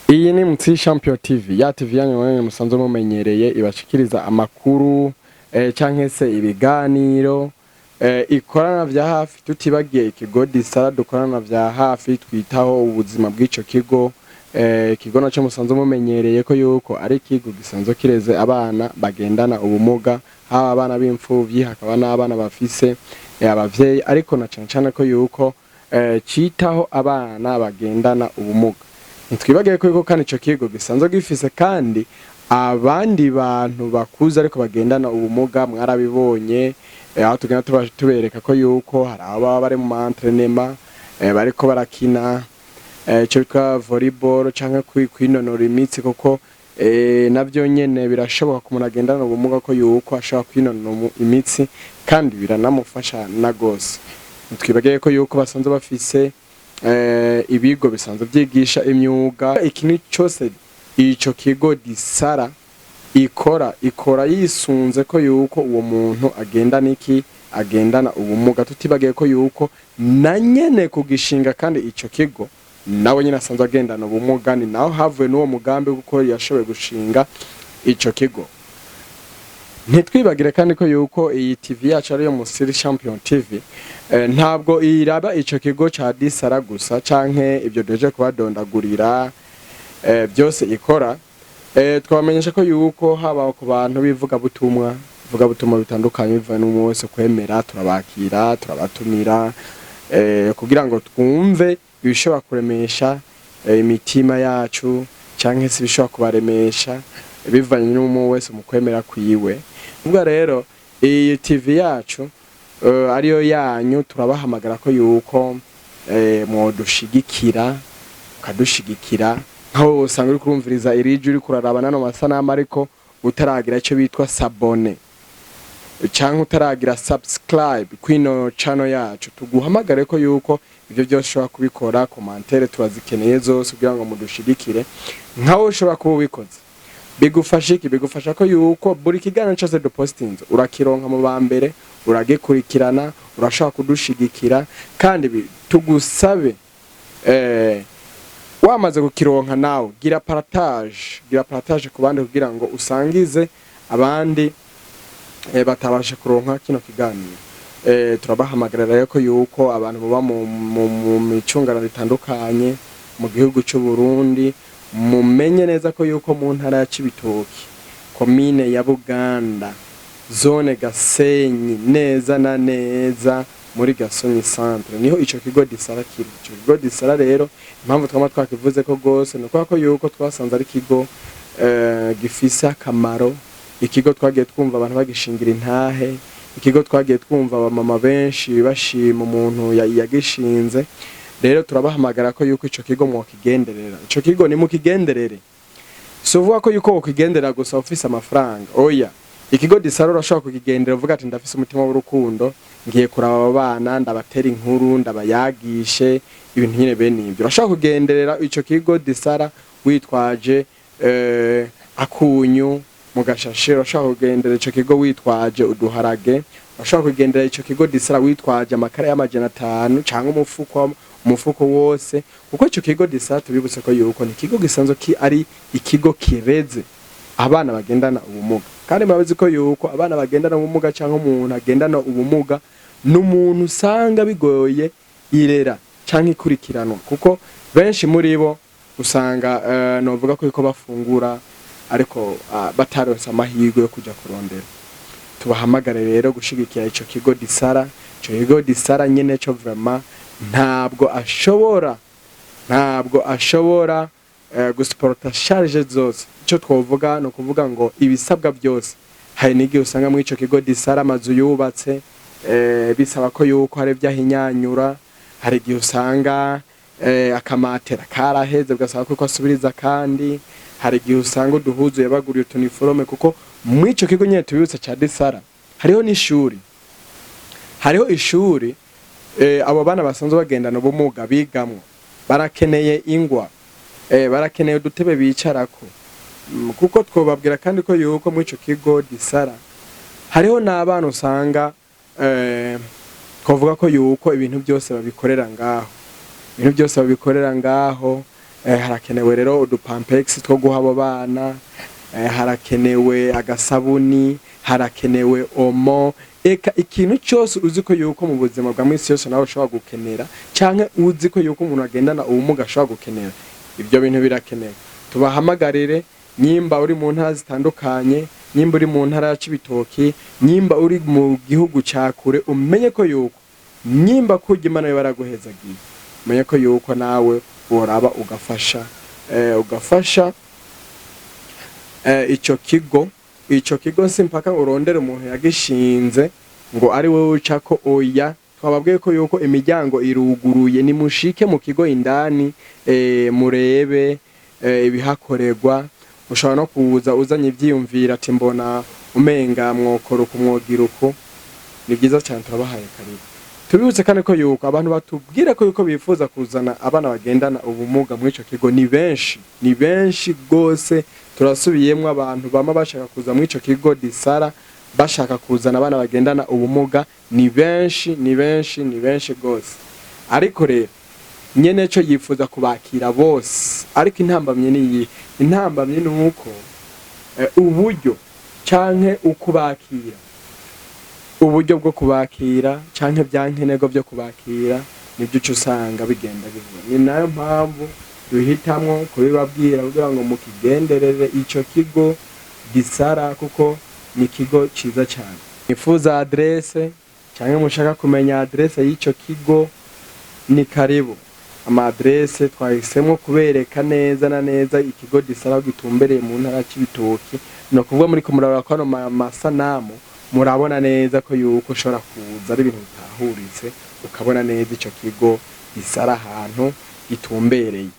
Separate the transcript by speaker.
Speaker 1: Iyi ni Mutsi Champion TV, ya TV yanyu mwenye musanzwe mumenyereye ibashikiriza amakuru canke se ibiganiro ikorana vya hafi tutibagiye ikigo Disara dukorana vya hafi twitaho ubuzima bw'ico kigo ikigo naco musanzwe mumenyereye ko yuko ari ikigo gisanzwe kireze abana bagendana ubumuga, haba abana b'imfuvyi hakaba n'abana bafise abavyeyi, ariko na cane ko yuko citaho abana bagendana ubumuga. Ntitwibagiye ko kandi ico kigo gisanzwe gifise kandi abandi bantu bakuze ariko bagendana ubumuga, mwarabibonye aho tugenda tubereka ko yuko hari aba bari mu entraînement bariko barakina ico bitwa volleyball canke kwinonora imitsi, koko navyo nyene birashoboka ku muntu agendana ubumuga ko yuko ashobora kwinonora imitsi kandi biranamufasha na gose. Ntitwibagiye ko yuko basanzwe bafise ibigo bisanzwe vyigisha imyuga. Ikintu cyose ico kigo Disara ikora yisunze ko yuko uwo muntu agendana ubumuga, tutibagiye ko yuko na nyene kugishinga kandi ico kigo nawe nyene asanzwe agendana ubumuga, ni naho havuye n'uwo mugambi kuko yashoboye gushinga ico kigo. Ntitwibagire kandi ko yuko iyi TV yacu ariyo Mutsi Champion TV ntabwo iraba ico kigo ca Disara gusa canke ibyo deje kubadondagurira byose ikora. Twamenyesha ko yuko haba ku bantu bivuga butumwa bitandukanye biva n'umwe wese kwemera, turabakira turabatumira kugira ngo twumve ibishobora kuremesha imitima yacu canke se bishobora kubaremesha bivanye n'umwe wese mu kwemera kwiwe. Ubwo rero iyi TV yacu ariyo yanyu turabahamagara ko yuko mwodushigikira ukadushigikira, nkaho usanga uri kurumviriza irije uri kuraraba nano masanamu ariko utaragira ico bitwa sabone canke utaragira subscribe kwino channel yacu, tuguhamagare ko yuko ivyo byose ushobora kubikora. Commentaire turazikeneye zose kugira ngo mudushigikire, nkaho ushobora kuba ubikoze bigufasha ko yuko buri kiganiro cyose dupostinze urakironka mu bambere, uragikurikirana, urashaka kudushigikira kandi tugusabe wamaze kukironka nawe gira partage ku bandi kugira ngo usangize abandi batabasha kuronka kino kiganiro. Turabahamagarira rero ko yuko abantu baba mu micungano bitandukanye mu gihugu cy'u Burundi mumenye neza ko yuko mu ntara ya Cibitoke, komine ya Buganda, zone Gasenyi, neza na neza muri Gasonyi centre niho ico kigo Disara kiri. Ico kigo Disara rero impamvu twama twakivuze ko gose no ko yuko twasanze ari kigo gifise akamaro, ikigo twagiye twumva abantu bagishingira intahe, ikigo twagiye twumva abamama benshi bashima umuntu yagishinze. Rero turabahamagara ko yuko ico kigo mwokigenderera. Ico kigo ni mukigenderere, sovuga ko yuko wokigendera gusa ufise amafaranga, oya. Ikigo Disara urashobora kukigendera uvuga ati ndafise umutima w'urukundo, ngiye kuraba abana ndabatera inkuru ndabayagishe ibintu nyine bene ibyo. Urashobora kugenderera ico kigo Disara witwaje akunyu mu gashashe, urashobora kugendera ico kigo witwaje uduharage, urashobora kugendera ico kigo Disara witwaje amakara y'amajana 5 canke umufuko wose, kuko ico kigo Disara tubibutse ko yuko ni kigo gisanzwe ari ikigo kireze abana bagendana ubumuga. Kandi murabizi ko yuko abana bagendana ubumuga canke umuntu agendana ubumuga n'umuntu usanga bigoye irera canke ikurikiranwa, kuko benshi muri bo usanga novuga ko yuko bafungura ariko bataronse amahirwe yo kuja kurondera. Tubahamagare rero gushigikira ico kigo Disara. Ico kigo Disara nyene cyo vraiment ntabwo ashobora gusporta charge zose. Ico twovuga no kuvuga ngo ibisabwa byose, hari n'igihe usanga mu ico kigo Disara amazu yubatse bisaba ko yuko hari vyahinyanyura, hari igihe usanga akamatera karaheze ugasaba ko asubiriza, kandi hari igihe usanga uduhuzu yabaguriye utuniforme, kuko mu ico kigo nyene tubibutse ca Disara hariho ishuri abo bana basanzwe bagendana ubumuga bigamwo, barakeneye ingwa, barakeneye udutebe bicarako, kuko twobabwira kandi ko yuko mu ico kigo Disara hariho n'abana usanga twavuga ko yuko ibintu byose babikorera ngaho harakenewe rero udupampex two guha abo bana, harakenewe agasabuni, harakenewe omo, eka ikintu cyose uziko yuko mu buzima bwa mwisi yose nawe ushobora gukenera canke uziko yuko umuntu agendana ubumuga ashobora gukenera, ibyo bintu birakenewe. Tubahamagarire, nyimba uri mu ntara zitandukanye, nyimba uri mu ntara ya Cibitoke, nyimba uri mu gihugu ca kure, umenye ko yuko nyimba kurya Imana baraguhezagiye, umenye ko yuko nawe woraba ugafasha ico kigo simpaka urondera umuntu yagishinze ngo ari wowe ucako, oya, twababwiye ko yuko imiryango iruguruye, ni mushike mu kigo indani, murebe ibihakorerwa. Ushobora no kuza uzanye ivyiyumvira ati mbona umenga mwokora kumwogira uko, ni byiza cyane, turabahaye karibu. Tubibutse kandi ko yuko abantu batubwira ko yuko bifuza kuzana abana bagendana ubumuga muri ico kigo ni benshi gose. Turasubiyemwe abantu bama bashaka kuza muri ico kigo Disara, bashaka kuzana abana bagendana ubumuga ni benshi gose. Ariko rero nyene cyo yifuza kubakira bose, ariko intambamye ni nuko uburyo canke ukubakira, uburyo bwo kubakira canke byankenego byo kubakira nibyo usanga bigenda bivuna. Ni nayo mpamvu duhitamwo kubibabwira kugira ngo mukigenderere ico kigo Disara, kuko ni kigo ciza cyane. Nifuza adresse canke mushaka kumenya adresse y'ico kigo, ni karibu. Ama adresse twahisemo kubereka neza na neza ikigo Disara gitumbereye mu ntara Cibitoke, no kuvuga muri ko murabara ko amasanamu murabona neza ko yuko ushobora kuza ari ibintu bitahuritse, ukabona neza ico kigo Disara ahantu gitumbereye.